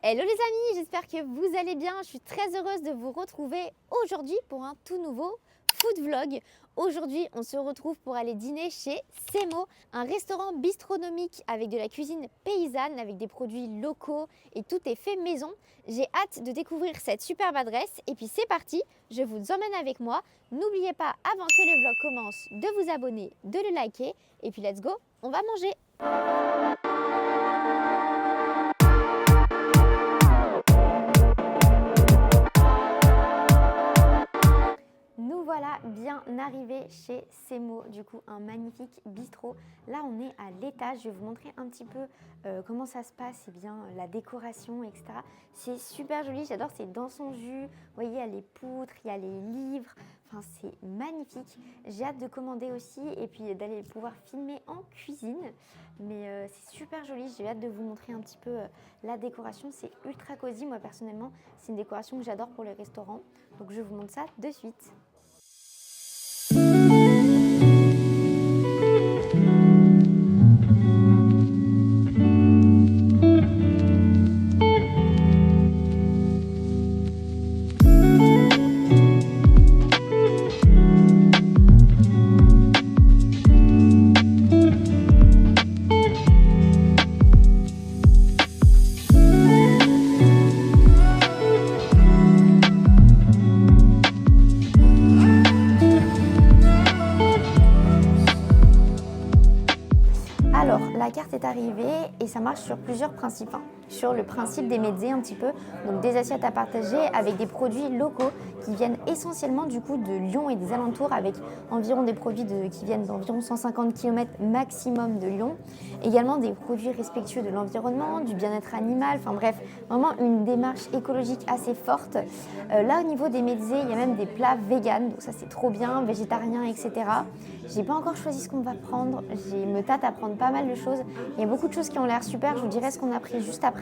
Hello les amis, j'espère que vous allez bien. Je suis très heureuse de vous retrouver aujourd'hui pour un tout nouveau food vlog. Aujourd'hui, on se retrouve pour aller dîner chez Semo, un restaurant bistronomique avec de la cuisine paysanne, avec des produits locaux et tout est fait maison. J'ai hâte de découvrir cette superbe adresse et puis c'est parti, je vous emmène avec moi. N'oubliez pas, avant que le vlog commence, de vous abonner, de le liker et puis let's go, on va manger. Nous voilà bien arrivés chez Semo, du coup un magnifique bistrot. Là on est à l'étage, je vais vous montrer un petit peu comment ça se passe, et bien la décoration, etc. C'est super joli, j'adore, c'est dans son jus. Vous voyez, il y a les poutres, il y a les livres, enfin c'est magnifique. J'ai hâte de commander aussi et puis d'aller pouvoir filmer en cuisine. Mais c'est super joli, j'ai hâte de vous montrer un petit peu la décoration. C'est ultra cosy, moi personnellement, c'est une décoration que j'adore pour les restaurants. Donc je vous montre ça de suite. Alors, la carte est arrivée et ça marche sur plusieurs principes. Sur le principe des mezzés un petit peu, donc des assiettes à partager avec des produits locaux qui viennent essentiellement du coup de Lyon et des alentours, avec environ des produits qui viennent d'environ 150 km maximum de Lyon. Également des produits respectueux de l'environnement, du bien-être animal, enfin bref, vraiment une démarche écologique assez forte. Là au niveau des mezzés, il y a même des plats véganes, donc ça c'est trop bien, végétariens, etc. J'ai pas encore choisi ce qu'on va prendre, je me tâte à prendre pas mal de choses. Il y a beaucoup de choses qui ont l'air super, je vous dirai ce qu'on a pris juste après.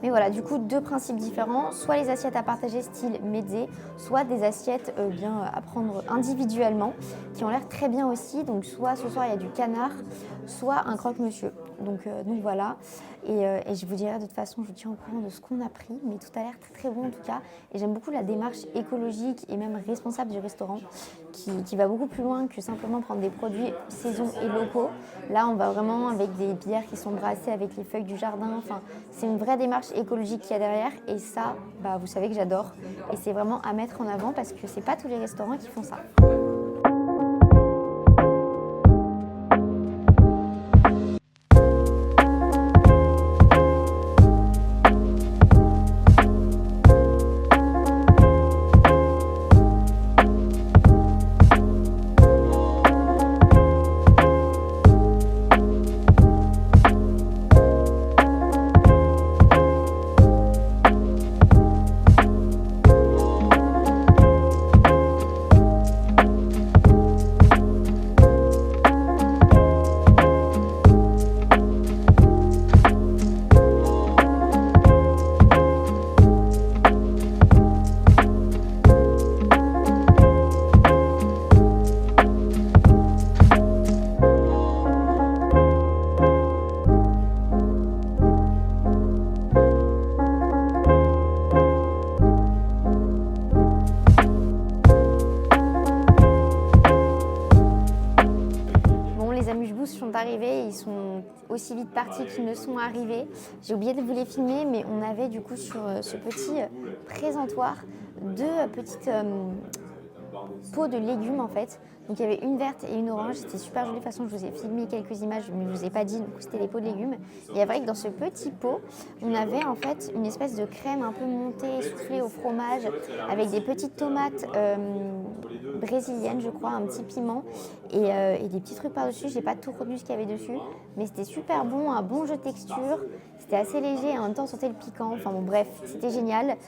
Mais voilà, du coup, deux principes différents, soit les assiettes à partager style mezzé, soit des assiettes à prendre individuellement, qui ont l'air très bien aussi. Donc soit ce soir il y a du canard, soit un croque-monsieur. Donc voilà, et je vous dirai de toute façon, je vous tiens au courant de ce qu'on a pris, mais tout a l'air très très bon en tout cas. Et j'aime beaucoup la démarche écologique et même responsable du restaurant, qui va beaucoup plus loin que simplement prendre des produits saison et locaux. Là, on va vraiment avec des bières qui sont brassées avec les feuilles du jardin. Enfin, c'est une vraie démarche écologique qu'il y a derrière. Et ça, vous savez que j'adore. Et c'est vraiment à mettre en avant parce que c'est pas tous les restaurants qui font ça. Sont arrivés, ils sont aussi vite partis qu'ils ne sont arrivés. J'ai oublié de vous les filmer, mais on avait du coup sur ce petit présentoir deux petites pots de légumes en fait. Donc il y avait une verte et une orange, c'était super joli. De toute façon, je vous ai filmé quelques images, mais je ne vous ai pas dit, donc c'était les pots de légumes. Et c'est vrai que dans ce petit pot, on avait en fait une espèce de crème un peu montée, soufflée au fromage, avec des petites tomates brésiliennes, je crois, un petit piment et des petits trucs par-dessus. J'ai pas tout retenu ce qu'il y avait dessus, mais c'était super bon, un bon jeu de texture. C'était assez léger et en même temps on sentait le piquant. Enfin bon, bref, c'était génial.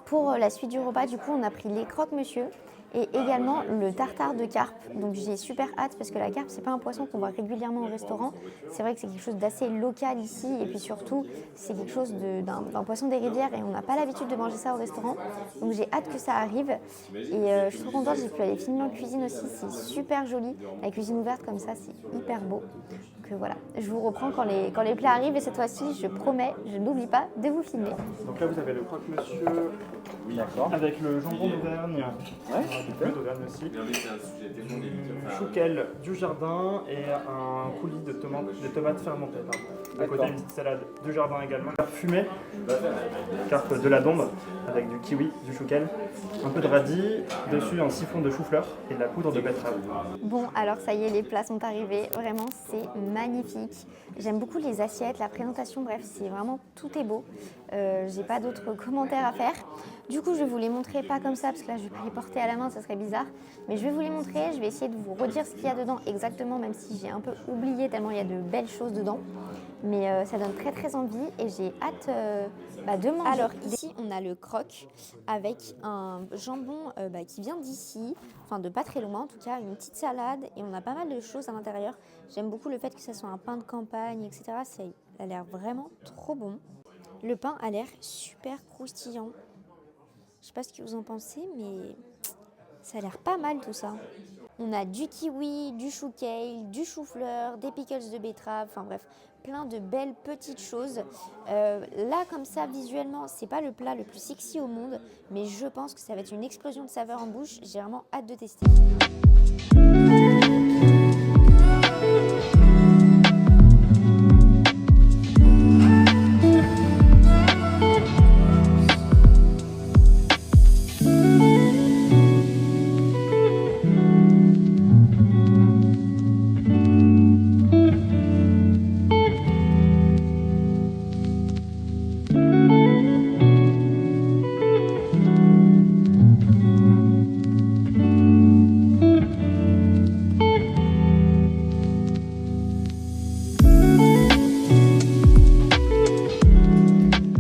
Pour la suite du repas, du coup, on a pris les croque-monsieur et également le tartare de carpe. Donc j'ai super hâte parce que la carpe, c'est pas un poisson qu'on voit régulièrement au restaurant. C'est vrai que c'est quelque chose d'assez local ici et puis surtout, c'est quelque chose d'un poisson des rivières et on n'a pas l'habitude de manger ça au restaurant. Donc j'ai hâte que ça arrive et je suis trop contente, j'ai pu aller filmer en cuisine aussi, c'est super joli. La cuisine ouverte comme ça, c'est hyper beau. voilà, je vous reprends quand les plats arrivent et cette fois-ci, je promets, je n'oublie pas de vous filmer. Donc là, vous avez le croque-monsieur avec le jambon d'Auvergne, super d'Auvergne aussi, du chouquel du jardin et un coulis de tomates fermentées. À côté, une petite salade du jardin également. Fumée, carte de la Dombe avec du kiwi, du chouquel, un peu de radis, dessus un siphon de chou-fleur et de la poudre de betterave. Bon, alors ça y est, les plats sont arrivés. Vraiment, c'est magnifique. J'aime beaucoup les assiettes, la présentation, bref, c'est vraiment tout est beau. J'ai pas d'autres commentaires à faire. Du coup, je vais vous les montrer, pas comme ça, parce que là, je vais pas les porter à la main, ça serait bizarre. Mais je vais vous les montrer, je vais essayer de vous redire ce qu'il y a dedans exactement, même si j'ai un peu oublié tellement il y a de belles choses dedans. Mais ça donne très très envie et j'ai hâte de manger. Alors ici, on a le croque avec un jambon qui vient d'ici, enfin de pas très loin en tout cas, une petite salade et on a pas mal de choses à l'intérieur. J'aime beaucoup le fait que ça soit un pain de campagne, etc. Ça a l'air vraiment trop bon. Le pain a l'air super croustillant. Je sais pas ce que vous en pensez, mais ça a l'air pas mal tout ça. On a du kiwi, du chou kale, du chou-fleur, des pickles de betterave, enfin bref, plein de belles petites choses. Là, comme ça, visuellement, c'est pas le plat le plus sexy au monde, mais je pense que ça va être une explosion de saveurs en bouche. J'ai vraiment hâte de tester.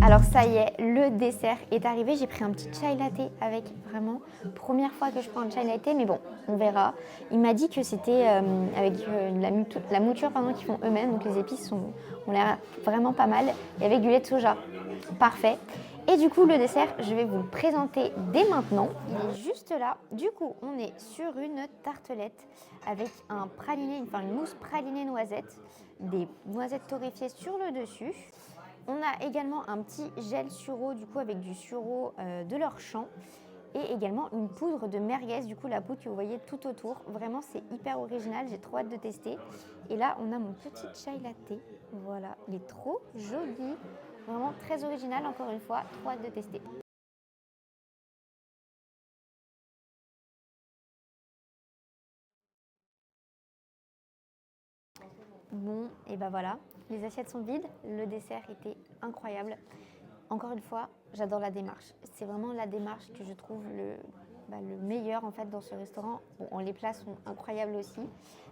Alors ça y est, le dessert est arrivé. J'ai pris un petit chai latte avec vraiment première fois que je prends un chai latte, mais bon, on verra. Il m'a dit que c'était avec la mouture qu'ils font eux-mêmes, donc les épices ont l'air vraiment pas mal, et avec du lait de soja. Parfait. Et du coup, le dessert, je vais vous le présenter dès maintenant. Il est juste là. Du coup, on est sur une tartelette avec un praliné, une mousse pralinée noisette, des noisettes torréfiées sur le dessus. On a également un petit gel sureau, du coup avec du sureau de leur champ et également une poudre de merguez, du coup la poudre que vous voyez tout autour. Vraiment, c'est hyper original, j'ai trop hâte de tester. Et là, on a mon petit chai latte. Voilà, il est trop joli, vraiment très original encore une fois, trop hâte de tester. Bon, et ben voilà, les assiettes sont vides, le dessert était incroyable. Encore une fois, j'adore la démarche. C'est vraiment la démarche que je trouve le meilleur en fait dans ce restaurant. Bon, les plats sont incroyables aussi,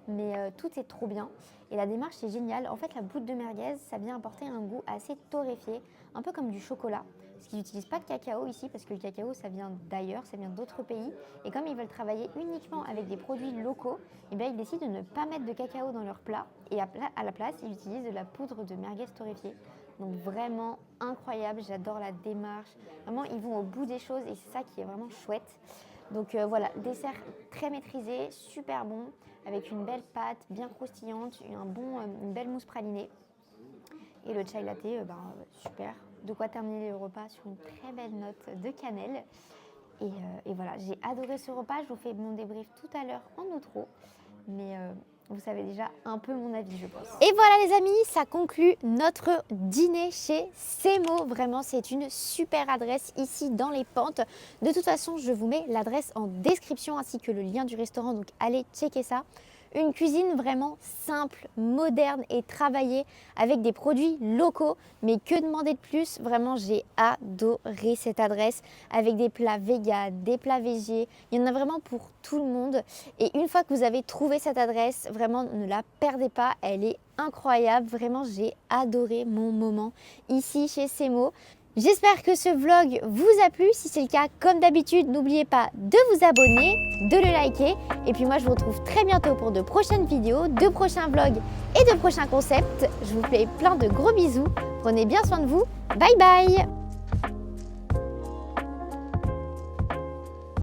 mais tout est trop bien. Et la démarche est géniale. En fait, la poudre de merguez, ça vient apporter un goût assez torréfié, un peu comme du chocolat. Parce qu'ils n'utilisent pas de cacao ici, parce que le cacao, ça vient d'ailleurs, ça vient d'autres pays. Et comme ils veulent travailler uniquement avec des produits locaux, eh bien, ils décident de ne pas mettre de cacao dans leur plat. Et à la place, ils utilisent de la poudre de merguez torréfiée. Donc vraiment incroyable, j'adore la démarche. Vraiment, ils vont au bout des choses et c'est ça qui est vraiment chouette. Donc voilà, dessert très maîtrisé, super bon, avec une belle pâte bien croustillante, une belle mousse pralinée. Et le chai latte, super. De quoi terminer le repas sur une très belle note de cannelle. Et voilà, j'ai adoré ce repas. Je vous fais mon débrief tout à l'heure en outro. Mais vous savez déjà un peu mon avis, je pense. Et voilà les amis, ça conclut notre dîner chez Semo. Vraiment, c'est une super adresse ici dans les Pentes. De toute façon, je vous mets l'adresse en description ainsi que le lien du restaurant. Donc allez checker ça. Une cuisine vraiment simple, moderne et travaillée avec des produits locaux. Mais que demander de plus? Vraiment, j'ai adoré cette adresse avec des plats véganes, des plats végés. Il y en a vraiment pour tout le monde. Et une fois que vous avez trouvé cette adresse, vraiment ne la perdez pas. Elle est incroyable. Vraiment, j'ai adoré mon moment ici chez Semo. J'espère que ce vlog vous a plu. Si c'est le cas, comme d'habitude, n'oubliez pas de vous abonner, de le liker. Et puis moi, je vous retrouve très bientôt pour de prochaines vidéos, de prochains vlogs et de prochains concepts. Je vous fais plein de gros bisous. Prenez bien soin de vous. Bye bye!